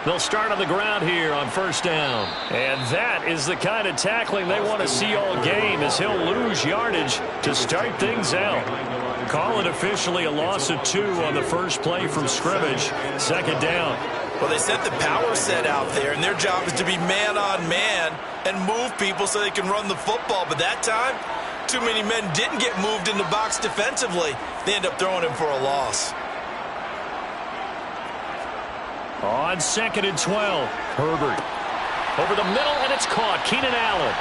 They'll start on the ground here on first down. And that is the kind of tackling they want to see all game, as he'll lose yardage to start things out. Call it officially a loss of 2 on the first play from scrimmage. Second down. Well, they set the power set out there, and their job is to be man-on-man and move people so they can run the football. But that time, too many men didn't get moved in the box defensively. They end up throwing him for a loss. On second and 12, Herbert. Over the middle, and it's caught. Keenan Allen.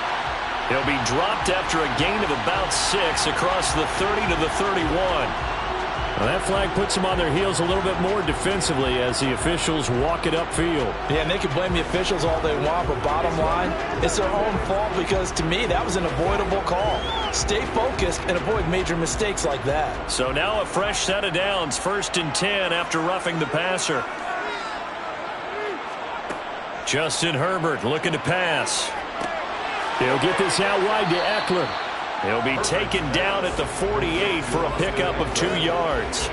He'll be dropped after a gain of about 6 across the 30 to the 31. Well, that flag puts them on their heels a little bit more defensively as the officials walk it upfield. Yeah, and they can blame the officials all they want, but bottom line, it's their own fault because, to me, that was an avoidable call. Stay focused and avoid major mistakes like that. So now a fresh set of downs, 1st and 10 after roughing the passer. Justin Herbert looking to pass. He'll get this out wide to Eckler. He'll be taken down at the 48 for a pickup of 2 yards.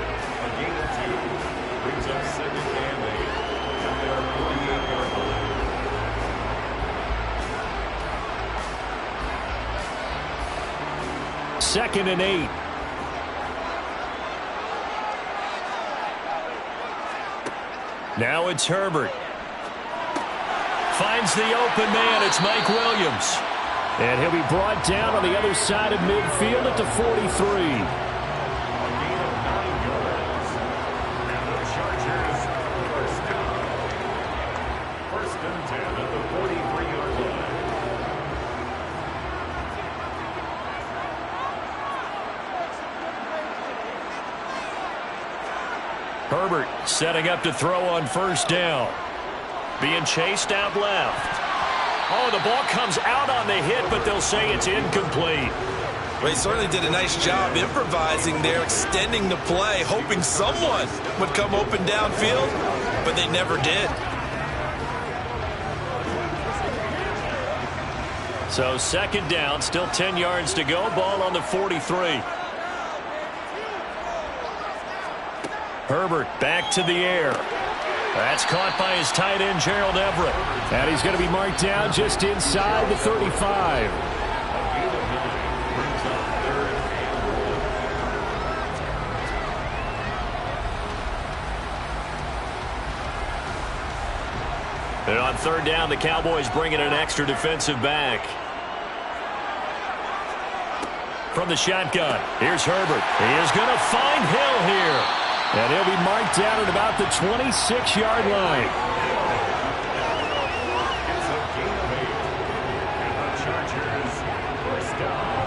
Second and 8. Now it's Herbert. Finds the open man. It's Mike Williams. And he'll be brought down on the other side of midfield at the 43. First and 10 at the 43-yard line. Herbert setting up to throw on first down. Being chased out left. Oh, the ball comes out on the hit, but they'll say it's incomplete. Well, he certainly did a nice job improvising there, extending the play, hoping someone would come open downfield, but they never did. So second down, still 10 yards to go. Ball on the 43. Herbert back to the air. That's caught by his tight end, Gerald Everett. And he's going to be marked down just inside the 35. And on third down, the Cowboys bring in an extra defensive back. From the shotgun, here's Herbert. He is going to find Hill here. And he'll be marked down at about the 26-yard line. It's a gain of 8. And the Chargers first down.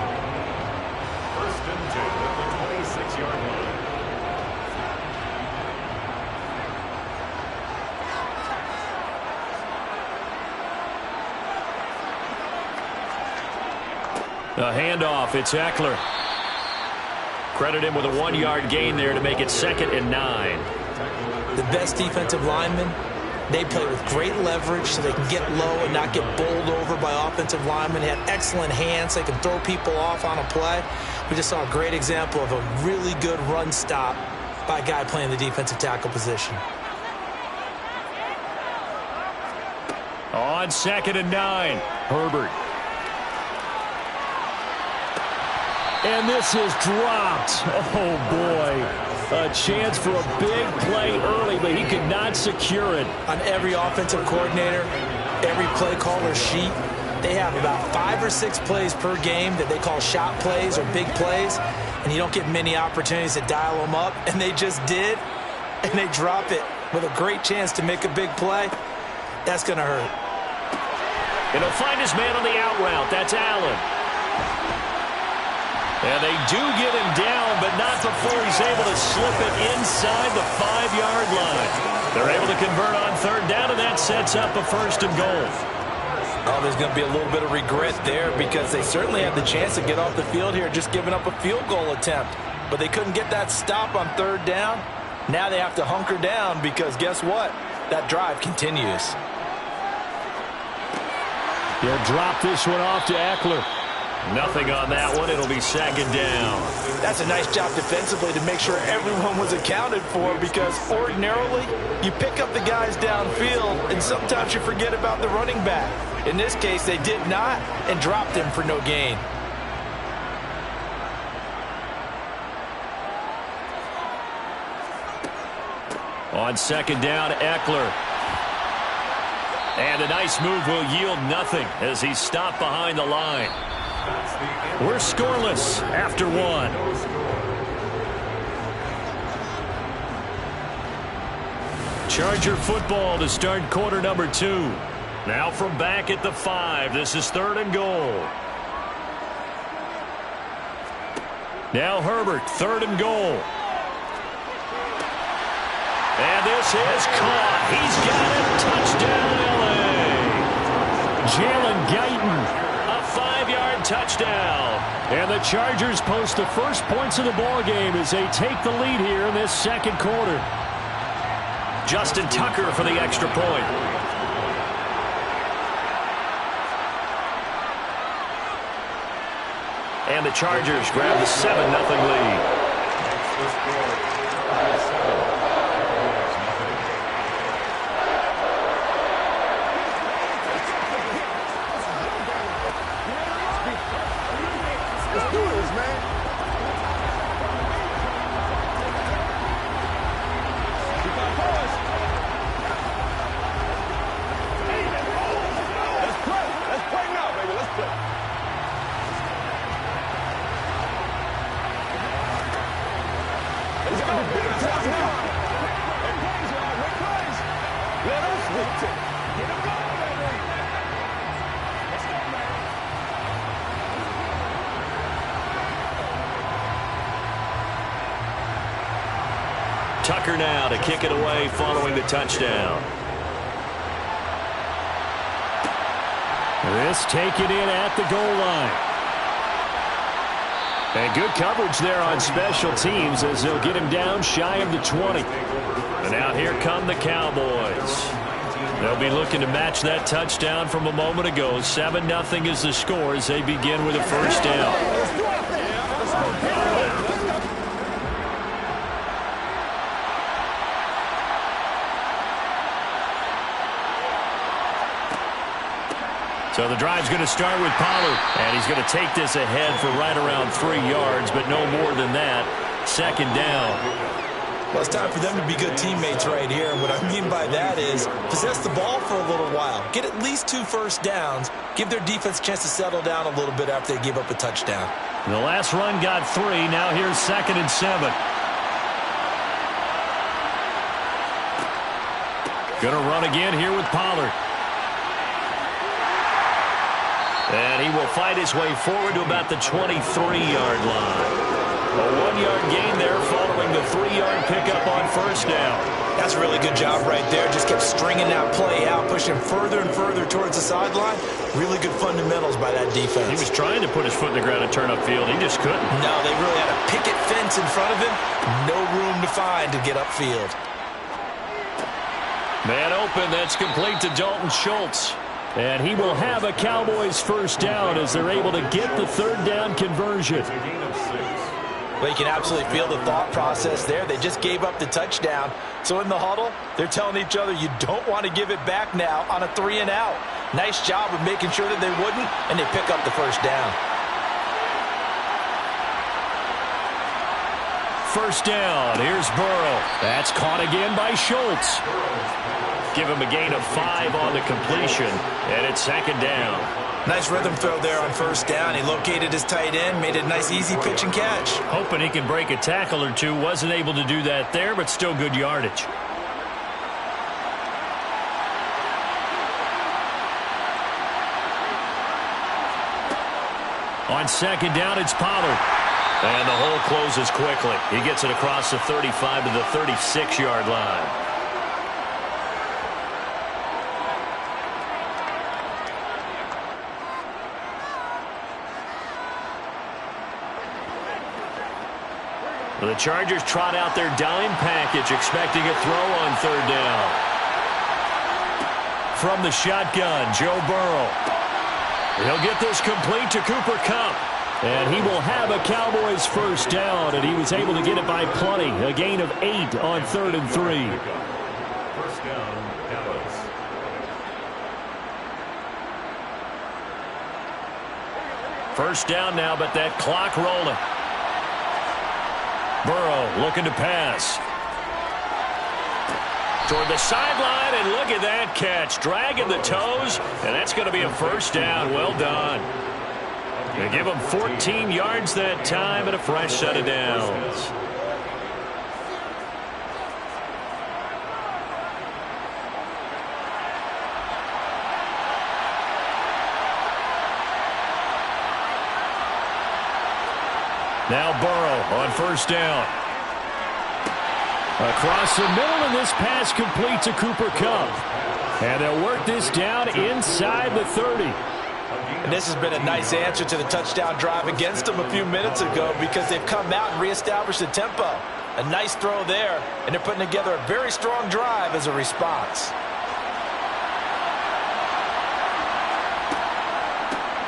First and 10 at the 26-yard line. A handoff, it's Eckler. Credit him with a 1-yard gain there to make it 2nd and 9. The best defensive linemen, they play with great leverage so they can get low and not get bowled over by offensive linemen. They have excellent hands. They can throw people off on a play. We just saw a great example of a really good run stop by a guy playing the defensive tackle position. On 2nd and 9, Herbert. And this is dropped. Oh, boy. A chance for a big play early, but he could not secure it. On every offensive coordinator, every play caller sheet, they have about 5 or 6 plays per game that they call shot plays or big plays, and you don't get many opportunities to dial them up, and they just did, and they drop it with a great chance to make a big play. That's going to hurt. And he'll find his man on the out route. That's Allen. And they do get him down, but not before he's able to slip it inside the 5-yard line. They're able to convert on third down, and that sets up a 1st and goal. Oh, there's going to be a little bit of regret there because they certainly had the chance to get off the field here, just giving up a field goal attempt. But they couldn't get that stop on third down. Now they have to hunker down because guess what? That drive continues. He'll drop this one off to Eckler. Nothing on that one. It'll be second down. That's a nice job defensively to make sure everyone was accounted for, because ordinarily you pick up the guys downfield and sometimes you forget about the running back. In this case, they did not and dropped him for no gain. On second down, Eckler. And a nice move will yield nothing as he's stopped behind the line. We're scoreless after one. Charger football to start quarter number 2. Now from back at the 5. This is 3rd and goal. Now Herbert, 3rd and goal. And this is caught. He's got it. Touchdown, L.A. Jalen Guyton, a 5-yard touchdown. And the Chargers post the first points of the ball game as they take the lead here in this second quarter. Justin Tucker for the extra point. And the Chargers grab the 7-0 lead. Tucker now to kick it away following the touchdown. This taken in at the goal line. And good coverage there on special teams as they'll get him down shy of the 20. And now here come the Cowboys. They'll be looking to match that touchdown from a moment ago. 7-0 is the score as they begin with a first down. So the drive's going to start with Pollard, and he's going to take this ahead for right around 3 yards, but no more than that. Second down. Well, it's time for them to be good teammates right here. And what I mean by that is possess the ball for a little while. Get at least 2 first downs. Give their defense a chance to settle down a little bit after they give up a touchdown. The last run got 3. Now here's 2nd and 7. Going to run again here with Pollard. And he will fight his way forward to about the 23-yard line. A 1-yard gain there following the 3-yard pickup on first down. That's a really good job right there. Just kept stringing that play out, pushing further and further towards the sideline. Really good fundamentals by that defense. He was trying to put his foot in the ground and turn upfield. He just couldn't. No, they really had a picket fence in front of him. No room to find to get upfield. Man open. That's complete to Dalton Schultz. And he will have a Cowboys first down as they're able to get the 3rd down conversion. Well, you can absolutely feel the thought process there. They just gave up the touchdown. So in the huddle, they're telling each other, you don't want to give it back now on a 3 and out. Nice job of making sure that they wouldn't, and they pick up the first down. First down. Here's Burrow. That's caught again by Schultz. Give him a gain of 5 on the completion, and it's 2nd down. Nice rhythm throw there on first down. He located his tight end, made it a nice easy pitch and catch. Hoping he can break a tackle or two. Wasn't able to do that there, but still good yardage. On second down, it's Pollard. And the hole closes quickly. He gets it across the 35 to the 36-yard line. The Chargers trot out their dime package, expecting a throw on 3rd down. From the shotgun, Joe Burrow. He'll get this complete to Cooper Kupp. And he will have a Cowboys first down, and he was able to get it by plenty. A gain of 8 on 3rd and 3. First down, Dallas. First down now, but that clock rolling. Burrow looking to pass. Toward the sideline, and look at that catch. Dragging the toes, and that's going to be a first down. Well done. They give him 14 yards that time and a fresh set of downs. Now Burrow on first down. Across the middle, and this pass complete to Cooper Kupp. And they'll work this down inside the 30. And this has been a nice answer to the touchdown drive against them a few minutes ago because they've come out and reestablished the tempo. A nice throw there, and they're putting together a very strong drive as a response.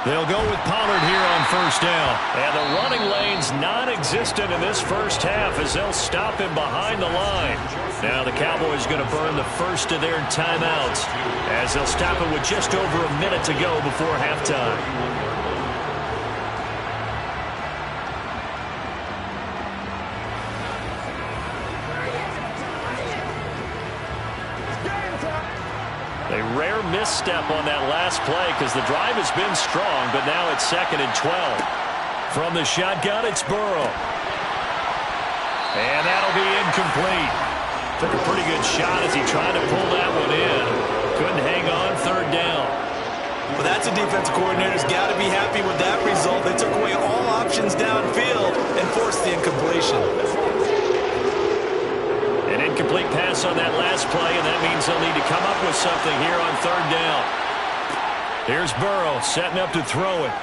They'll go with Pollard here on first down. And the running lane's non-existent in this first half as they'll stop him behind the line. Now the Cowboys going to burn the first of their timeouts as they'll stop it with just over a minute to go before halftime. A rare misstep on that last play because the drive has been strong, but now it's 2nd and 12. From the shotgun, it's Burrow. And that'll be incomplete. Took a pretty good shot as he tried to pull that one in. Couldn't hang on, 3rd down. Well, that's a defensive coordinator's got to be happy with that result. They took away all options downfield and forced the incompletion. An incomplete pass on that last play, and that means they'll need to come up with something here on 3rd down. Here's Burrow setting up to throw it.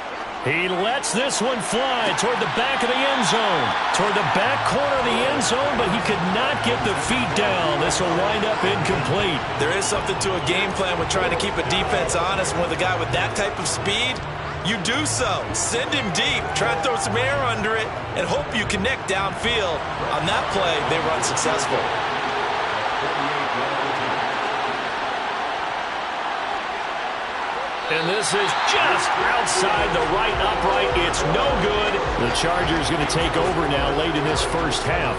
He lets this one fly toward the back of the end zone. Toward the back corner of the end zone, but he could not get the feet down. This will wind up incomplete. There is something to a game plan with trying to keep a defense honest. With a guy with that type of speed, you do so. Send him deep. Try and throw some air under it and hope you connect downfield. On that play, they were unsuccessful. And this is just outside the right upright. It's no good. The Chargers going to take over now late in this first half.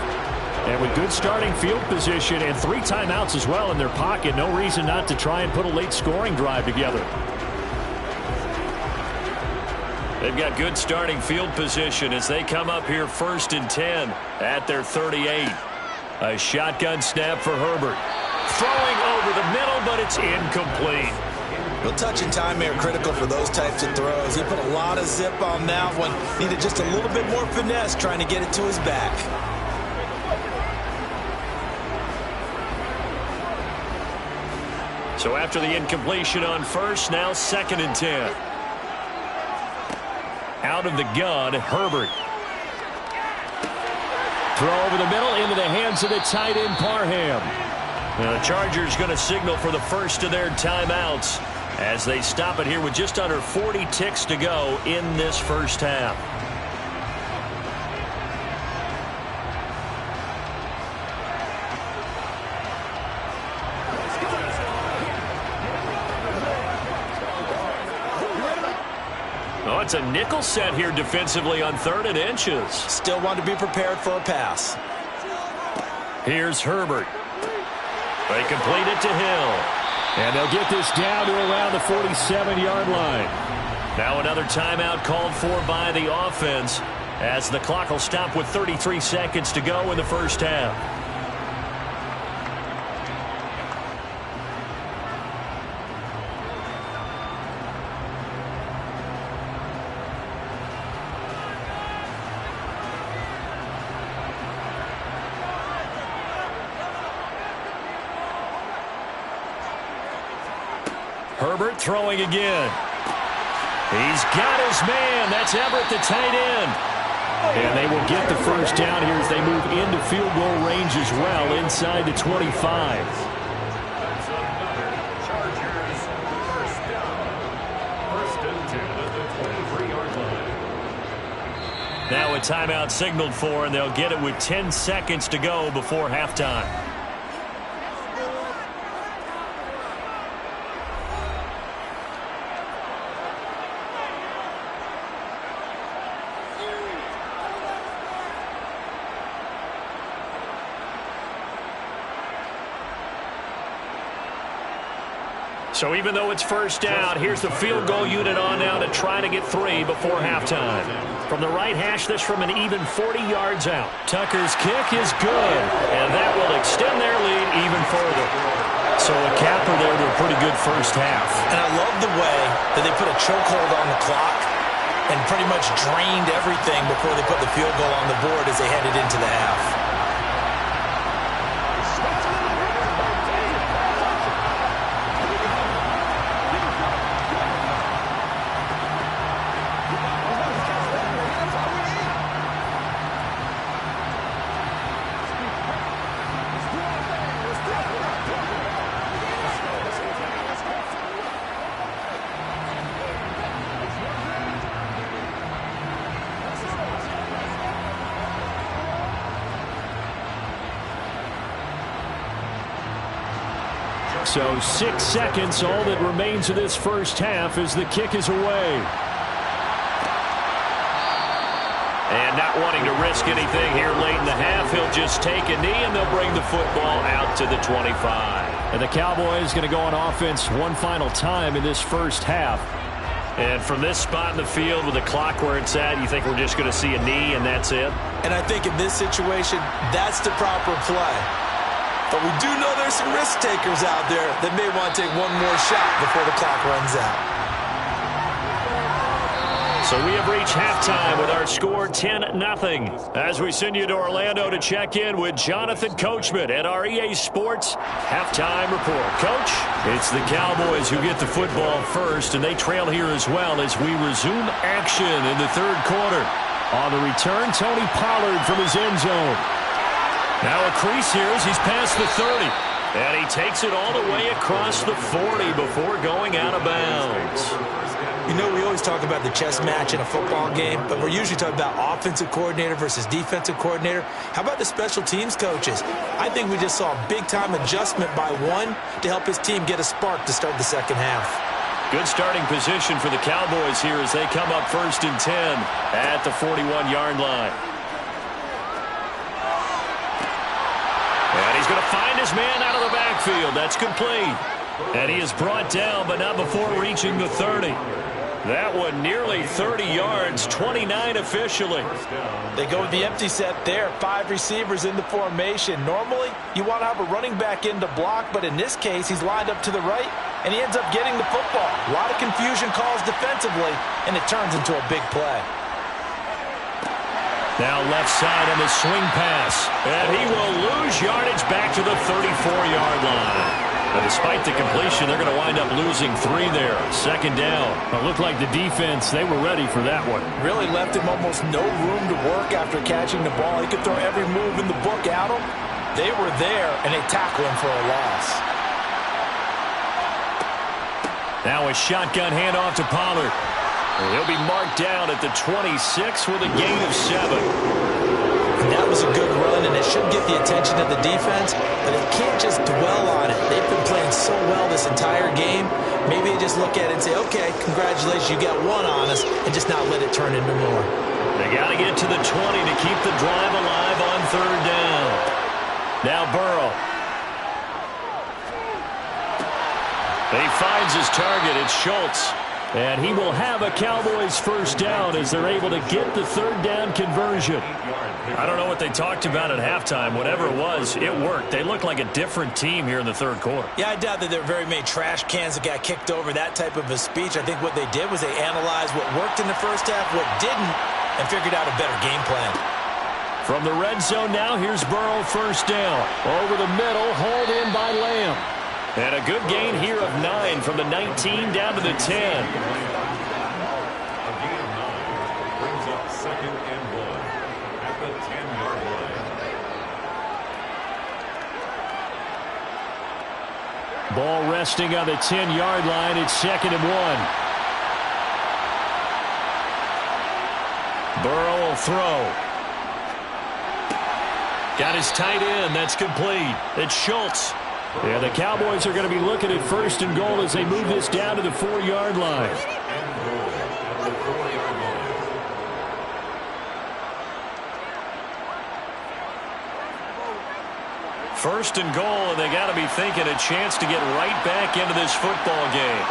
And with good starting field position and 3 timeouts as well in their pocket, no reason not to try and put a late scoring drive together. They've got good starting field position as they come up here 1st and 10 at their 38. A shotgun snap for Herbert. Throwing over the middle, but it's incomplete. Well, touch and time are critical for those types of throws. He put a lot of zip on that one. Needed just a little bit more finesse trying to get it to his back. So after the incompletion on first, now 2nd and 10. Out of the gun, Herbert. Throw over the middle into the hands of the tight end, Parham. Now the Chargers going to signal for the first of their timeouts as they stop it here with just under 40 ticks to go in this first half. Oh, it's a nickel set here defensively on 3rd and inches. Still want to be prepared for a pass. Here's Herbert. They complete it to Hill. And they'll get this down to around the 47-yard line. Now another timeout called for by the offense as the clock will stop with 33 seconds to go in the first half. Herbert throwing again. He's got his man. That's Everett, the tight end. And they will get the first down here as they move into field goal range as well inside the 25. That's another Chargers first down. 1st and 10. Now a timeout signaled for, and they'll get it with 10 seconds to go before halftime. So even though it's first down, here's the field goal unit on now to try to get 3 before halftime. From the right hash, this from an even 40 yards out. Tucker's kick is good, and that will extend their lead even further. So a capper there to a pretty good first half. And I love the way that they put a chokehold on the clock and pretty much drained everything before they put the field goal on the board as they headed into the half. So 6 seconds, all that remains of this first half as the kick is away. And not wanting to risk anything here late in the half, he'll just take a knee and they'll bring the football out to the 25. And the Cowboys going to go on offense one final time in this first half. And from this spot in the field with the clock where it's at, you think we're just going to see a knee and that's it? And I think in this situation, that's the proper play. But we do know there's some risk takers out there that may want to take one more shot before the clock runs out. So we have reached halftime with our score 10-0. As we send you to Orlando to check in with Jonathan Coachman at our EA Sports Halftime Report. Coach, it's the Cowboys who get the football first, and they trail here as well as we resume action in the third quarter. On the return, Tony Pollard from his end zone. Now a crease here as he's past the 30. And he takes it all the way across the 40 before going out of bounds. You know, we always talk about the chess match in a football game, but we're usually talking about offensive coordinator versus defensive coordinator. How about the special teams coaches? I think we just saw a big-time adjustment by one to help his team get a spark to start the second half. Good starting position for the Cowboys here as they come up 1st and 10 at the 41-yard line. And he's going to find his man out of the backfield. That's complete. And he is brought down, but not before reaching the 30. That one nearly 30 yards, 29 officially. They go with the empty set there, 5 receivers in the formation. Normally, you want to have a running back in to block, but in this case, he's lined up to the right, and he ends up getting the football. A lot of confusion calls defensively, and it turns into a big play. Now left side on the swing pass, and he will lose yardage back to the 34-yard line. But despite the completion, they're going to wind up losing 3 there. Second down. It looked like the defense, they were ready for that one. Really left him almost no room to work after catching the ball. He could throw every move in the book at him. They were there, and they tackle him for a loss. Now a shotgun handoff to Pollard. And he'll be marked down at the 26 with a gain of 7. And that was a good run, and it should get the attention of the defense, but they can't just dwell on it. They've been playing so well this entire game. Maybe they just look at it and say, okay, congratulations, you got one on us, and just not let it turn into more. They got to get to the 20 to keep the drive alive on 3rd down. Now Burrow. He finds his target. It's Schultz. And he will have a Cowboys first down as they're able to get the 3rd down conversion. I don't know what they talked about at halftime. Whatever it was, it worked. They look like a different team here in the 3rd quarter. Yeah, I doubt that there were very many trash cans that got kicked over, that type of a speech. I think what they did was they analyzed what worked in the first half, what didn't, and figured out a better game plan. From the red zone now, here's Burrow first down. Over the middle, hauled in by Lamb. And a good gain here of 9 from the 19 down to the 10. A gain of 9 brings up 2nd and 1 at the 10-yard line. Ball resting on the 10-yard line. It's 2nd and 1. Burrow will throw. Got his tight end. That's complete. It's Schultz. Yeah, the Cowboys are going to be looking at 1st and goal as they move this down to the 4-yard line. First and goal, and they got to be thinking a chance to get right back into this football game.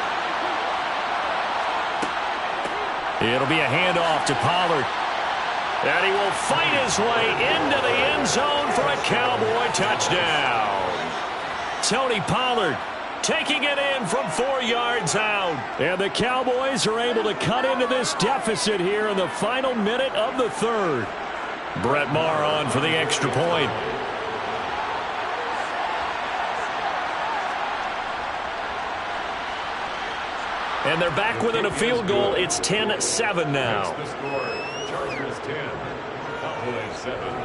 It'll be a handoff to Pollard. And he will fight his way into the end zone for a Cowboy touchdown. Tony Pollard taking it in from 4 yards out. And the Cowboys are able to cut into this deficit here in the final minute of the 3rd. Brett Maher on for the extra point. And they're back within a field goal. It's 10-7 now. The score, Chargers 10, Cowboys 7.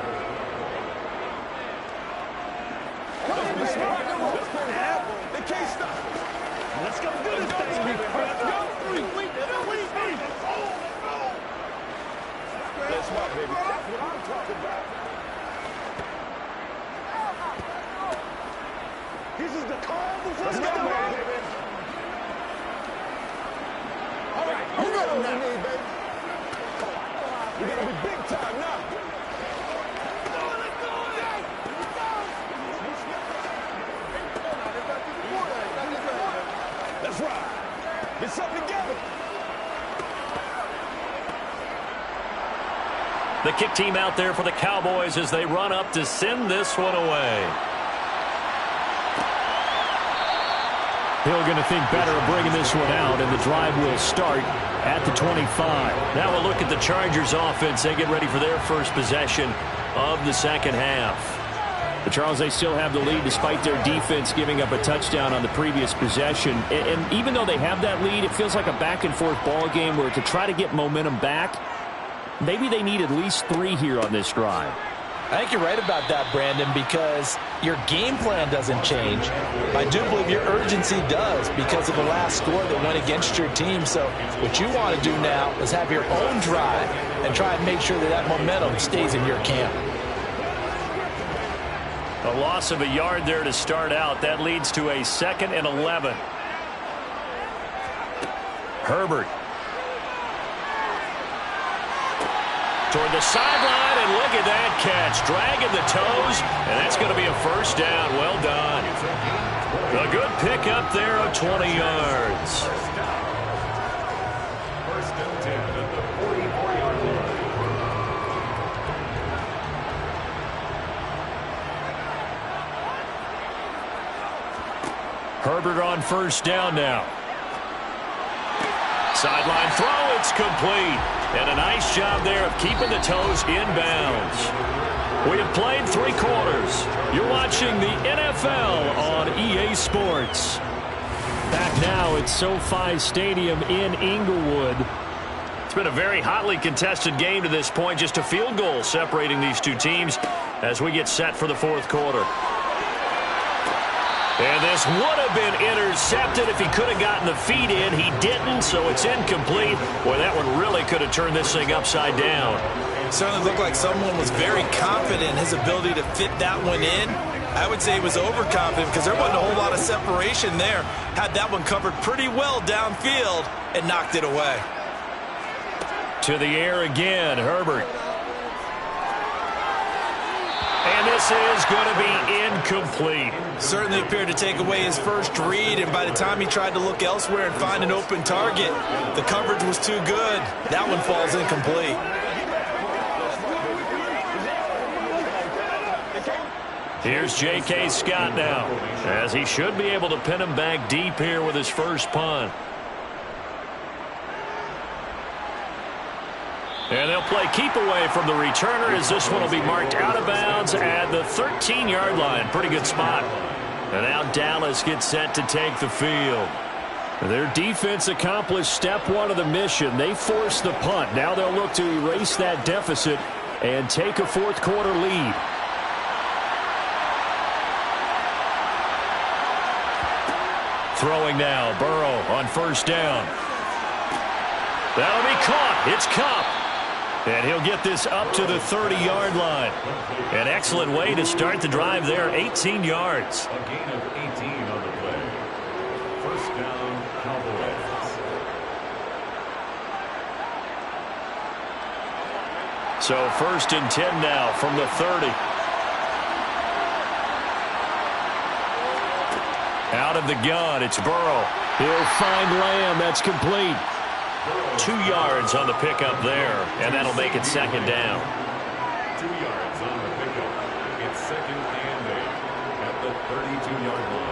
They can't stop. Let's go do this thing. That's right, baby. That's what I'm talking about. This is the calm before the storm, baby. All right, you know what we need, baby. We're going to be big time now. That's right. Get something together. The kick team out there for the Cowboys as they run up to send this one away. Hill going to think better of bringing this one out, and the drive will start at the 25. Now we'll look at the Chargers offense. They get ready for their first possession of the second half. But Charles, they still have the lead despite their defense giving up a touchdown on the previous possession. And even though they have that lead, it feels like a back-and-forth ball game where to try to get momentum back, maybe they need at least 3 here on this drive. I think you're right about that, Brandon, because your game plan doesn't change. I do believe your urgency does because of the last score that went against your team. So what you want to do now is have your own drive and try and make sure that that momentum stays in your camp. A loss of a yard there to start out. That leads to a 2nd and 11. Herbert. Toward the sideline, and look at that catch. Dragging the toes, and that's going to be a first down. Well done. A good pickup there of 20 yards. First and 10 at the 44-yard line. Herbert on first down now. Sideline throw, it's complete. And a nice job there of keeping the toes in bounds. We have played 3 quarters. You're watching the NFL on EA Sports. Back now at SoFi Stadium in Inglewood. It's been a very hotly contested game to this point. Just a field goal separating these two teams as we get set for the 4th quarter. And this would have been intercepted if he could have gotten the feet in. He didn't, so it's incomplete. Boy, that one really could have turned this thing upside down. It certainly looked like someone was very confident in his ability to fit that one in. I would say he was overconfident because there wasn't a whole lot of separation there. Had that one covered pretty well downfield and knocked it away. To the air again, Herbert. And this is going to be incomplete. Certainly appeared to take away his first read, and by the time he tried to look elsewhere and find an open target, the coverage was too good. That one falls incomplete. Here's J.K. Scott now, as he should be able to pin him back deep here with his first punt. And they'll play keep away from the returner as this one will be marked out of bounds at the 13-yard line. Pretty good spot. And now Dallas gets set to take the field. Their defense accomplished step 1 of the mission. They forced the punt. Now they'll look to erase that deficit and take a 4th quarter lead. Throwing now, Burrow on first down. That'll be caught. It's Kupp. And he'll get this up to the 30-yard line. An excellent way to start the drive there, 18 yards. A gain of 18 on the play. First down, Cowboys. So 1st and 10 now from the 30. Out of the gun, it's Burrow. He'll find Lamb. That's complete. 2 yards on the pickup there, and that'll make it 2nd down. 2 yards on the pickup. It's 2nd and 8 at the 32-yard line.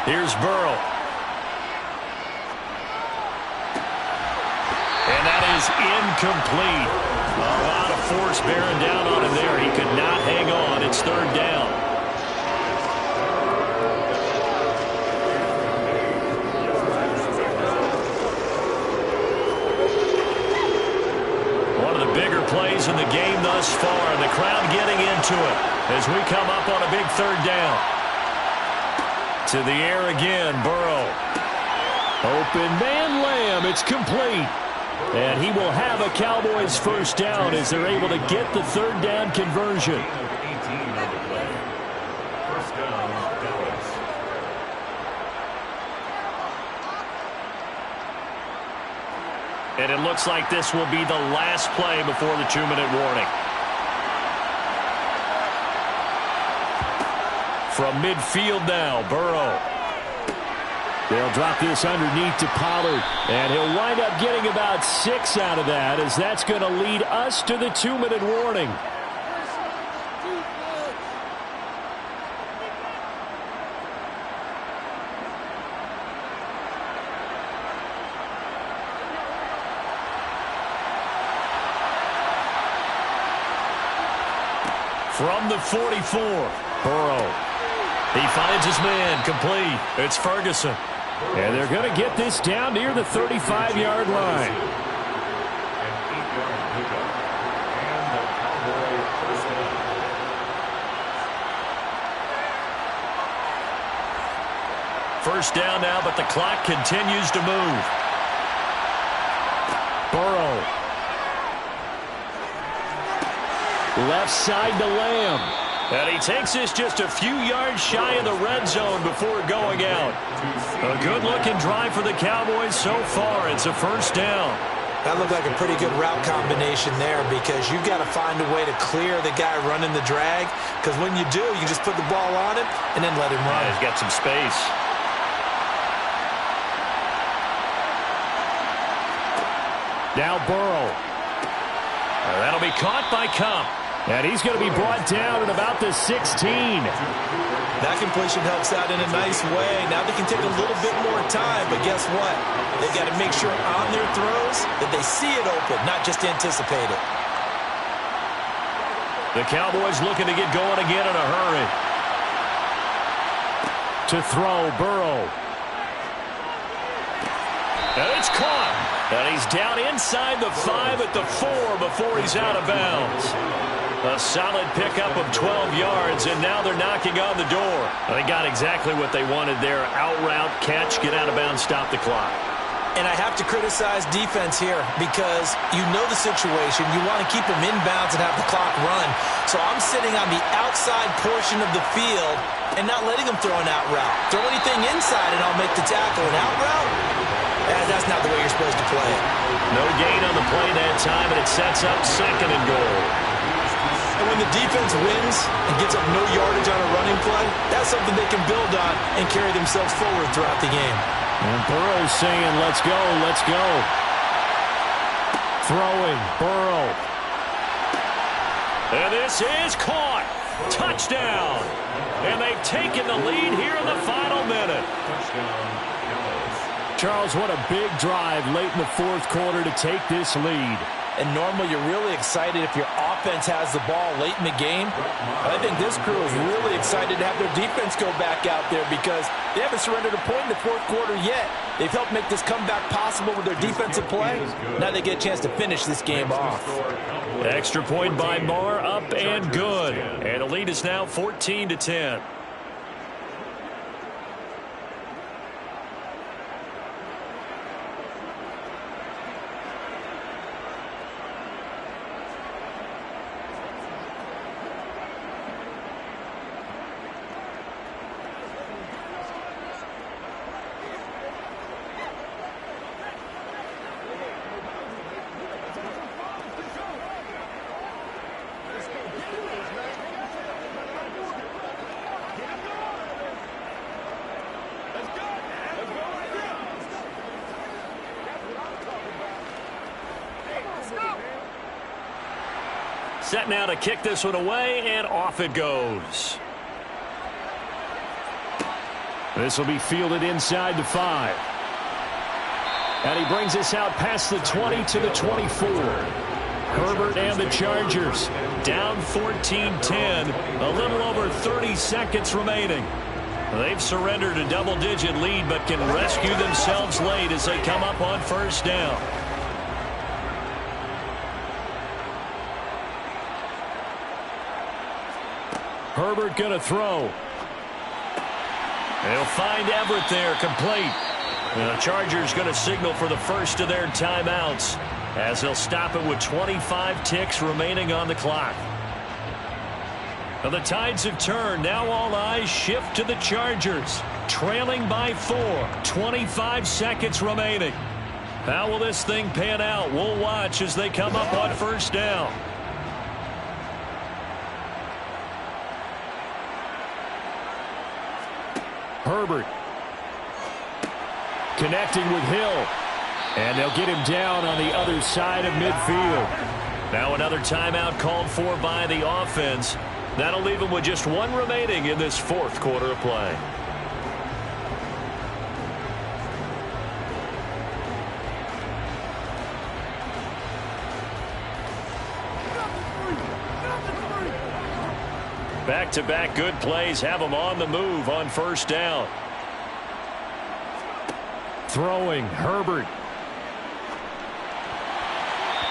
Here's Burrow. And that is incomplete. A lot of force bearing down on him there. He could not hang on. It's 3rd down. One of the bigger plays in the game thus far. The crowd getting into it as we come up on a big 3rd down. To the air again, Burrow. Open man, Lamb. It's complete. And he will have a Cowboys 1st down as they're able to get the 3rd down conversion. 18 on the play. 1st down, Dallas. And it looks like this will be the last play before the 2-minute warning. From midfield now, Burrow. They'll drop this underneath to Pollard, and he'll wind up getting about 6 out of that, as that's going to lead us to the 2-minute warning. From the 44, Burrow. He finds his man, complete. It's Ferguson. And they're going to get this down near the 35-yard line. An 8-yard pickup. And the Cowboy 1st down. First down now, but the clock continues to move. Burrow. Left side to Lamb. And he takes this just a few yards shy of the red zone before going out. A good-looking drive for the Cowboys so far. It's a 1st down. That looked like a pretty good route combination there, because you've got to find a way to clear the guy running the drag, because when you do, you can just put the ball on him and then let him run. He's got some space. Now Burrow. That'll be caught by Kupp. And he's going to be brought down at about the 16. That completion helps out in a nice way. Now they can take a little bit more time, but guess what? They've got to make sure on their throws that they see it open, not just anticipate it. The Cowboys looking to get going again in a hurry. To throw, Burrow. And it's caught. And he's down inside the 5 at the 4 before he's out of bounds. A solid pickup of 12 yards, and now they're knocking on the door. They got exactly what they wanted there. Out route, catch, get out of bounds, stop the clock. And I have to criticize defense here, because you know the situation. You want to keep them inbounds and have the clock run. So I'm sitting on the outside portion of the field and not letting them throw an out route. Throw anything inside and I'll make the tackle. An out route? That's not the way you're supposed to play it. No gain on the play that time, and it sets up 2nd and goal. And when the defense wins and gets up no yardage on a running play, that's something they can build on and carry themselves forward throughout the game. And Burrow's saying, let's go, let's go. Throwing, Burrow. And this is caught. Touchdown. And they've taken the lead here in the final minute. Touchdown, Dallas. Charles, what a big drive late in the fourth quarter to take this lead. And normally you're really excited if your offense has the ball late in the game. But I think this crew is really excited to have their defense go back out there because they haven't surrendered a point in the fourth quarter yet. They've helped make this comeback possible with their defensive play. Now they get a chance to finish this game off. Extra point by Marr, up and good. And the lead is now 14-10. Set now to kick this one away, and off it goes. This will be fielded inside the 5. And he brings us out past the 20 to the 24. Herbert and the Chargers down 14-10, a little over 30 seconds remaining. They've surrendered a double-digit lead but can rescue themselves late as they come up on first down. Herbert going to throw. They'll find Everett there, complete. And the Chargers going to signal for the first of their timeouts as they'll stop it with 25 ticks remaining on the clock. Now the tides have turned. Now all eyes shift to the Chargers, trailing by 4. 25 seconds remaining. How will this thing pan out? We'll watch as they come up on first down. Herbert connecting with Hill. And they'll get him down on the other side of midfield. Now another timeout called for by the offense. That'll leave him with just one remaining in this fourth quarter of play. Back-to-back good plays have him on the move on first down. Throwing, Herbert.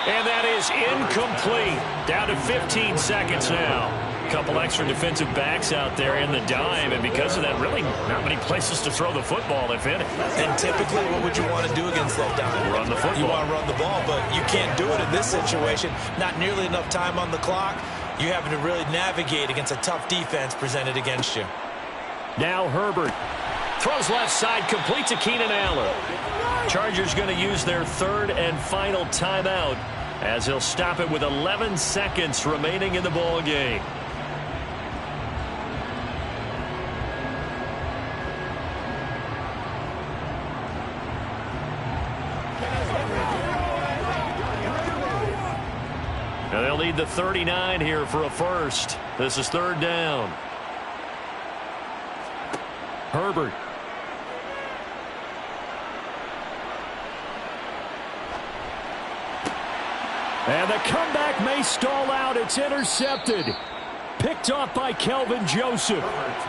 And that is incomplete. Down to 15 seconds now. A couple extra defensive backs out there in the dime, and because of that, really not many places to throw the football, if any. And typically, what would you want to do against that dime? Run the football. You want to run the ball, but you can't do it in this situation. Not nearly enough time on the clock. You're having to really navigate against a tough defense presented against you. Now Herbert throws left side, complete to Keenan Allen. Chargers going to use their third and final timeout as they'll stop it with 11 seconds remaining in the ball game. Now they'll need the 39 here for a first. This is third down. Herbert. And the comeback may stall out. It's intercepted. Picked off by Kelvin Joseph.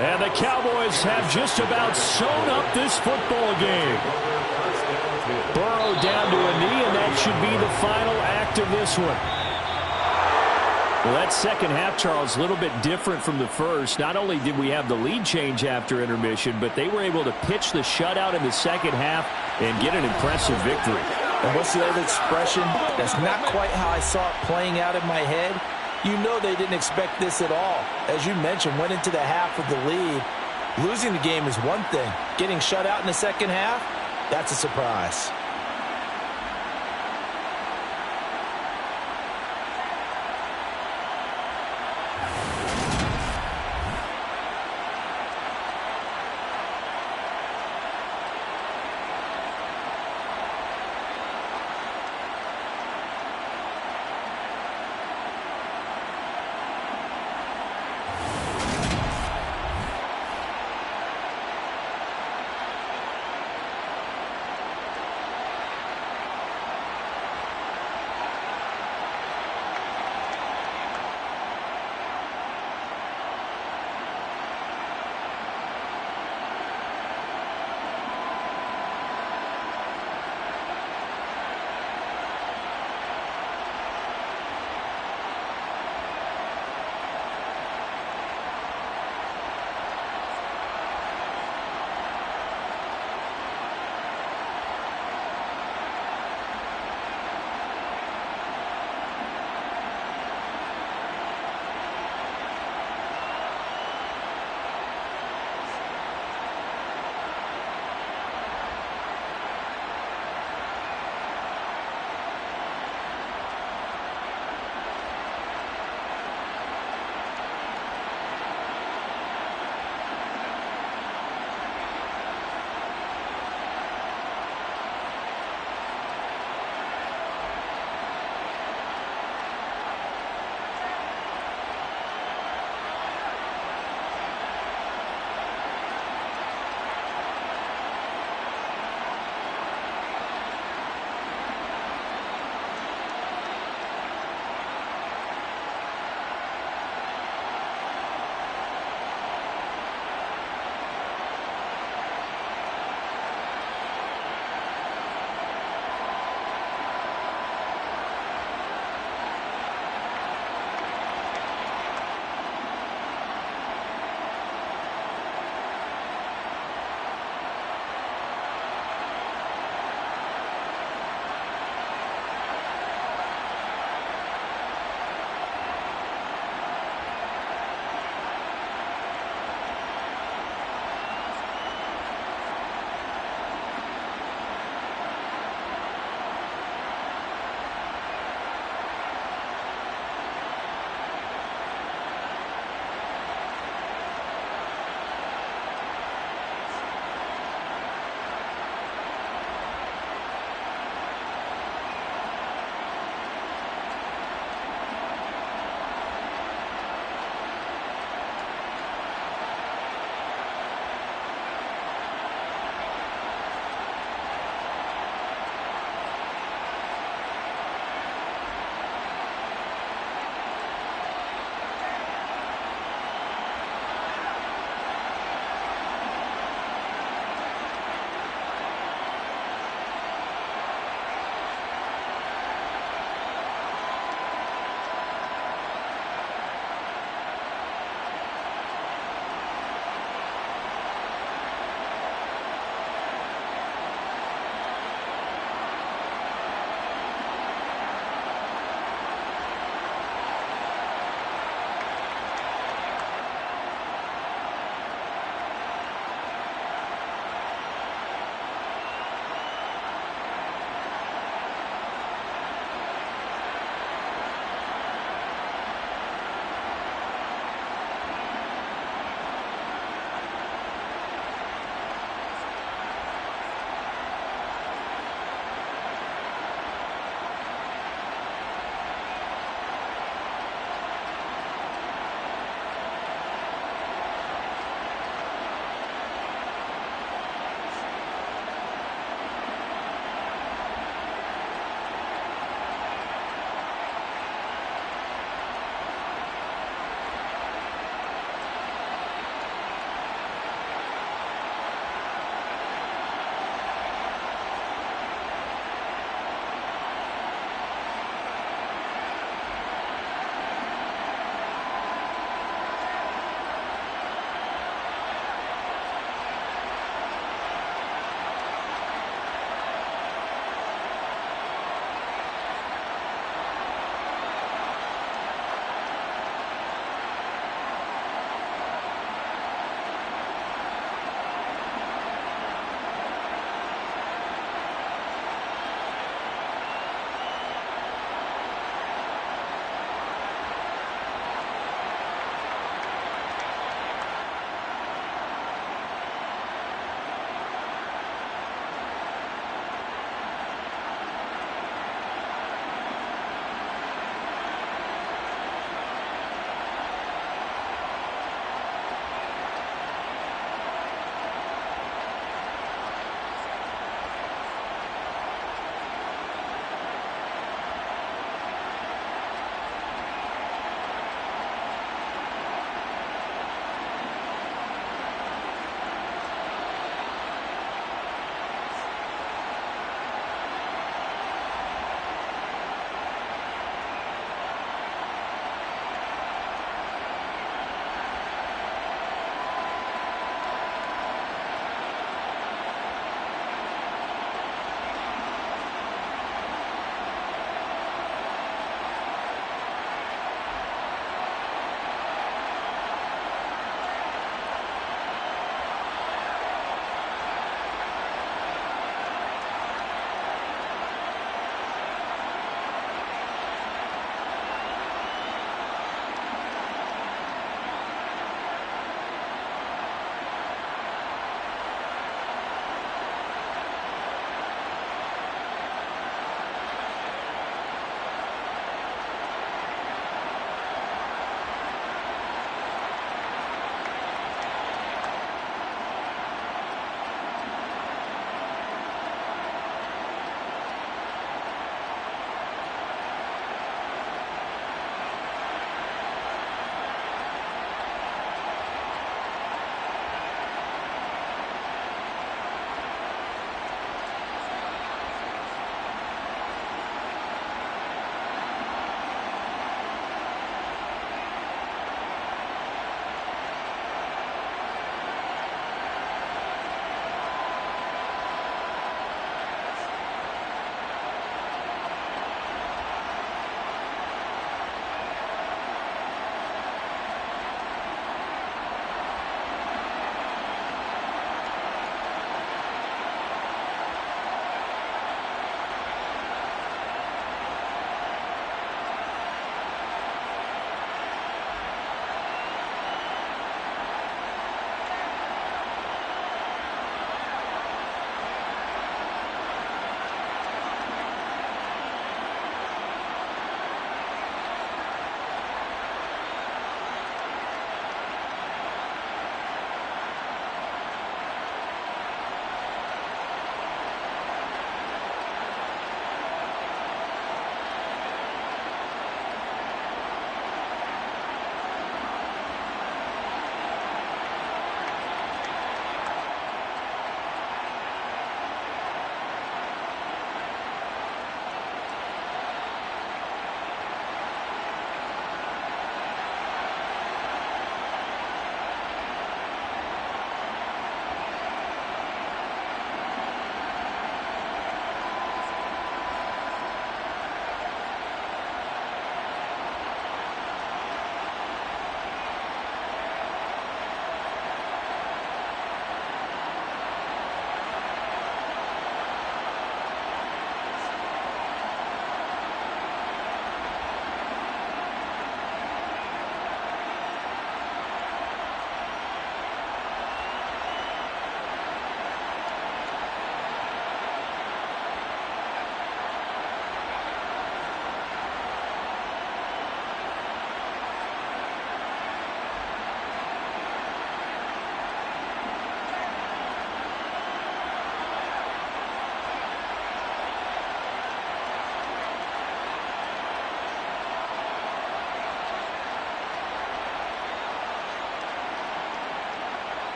And the Cowboys have just about sewn up this football game. Burrow down to a knee, and that should be the final act of this one. Well, that second half, Charles, a little bit different from the first. Not only did we have the lead change after intermission, but they were able to pitch the shutout in the second half and get an impressive victory. And what's the other expression? That's not quite how I saw it playing out in my head. You know they didn't expect this at all. As you mentioned, went into the half with the lead. Losing the game is one thing. Getting shut out in the second half, that's a surprise.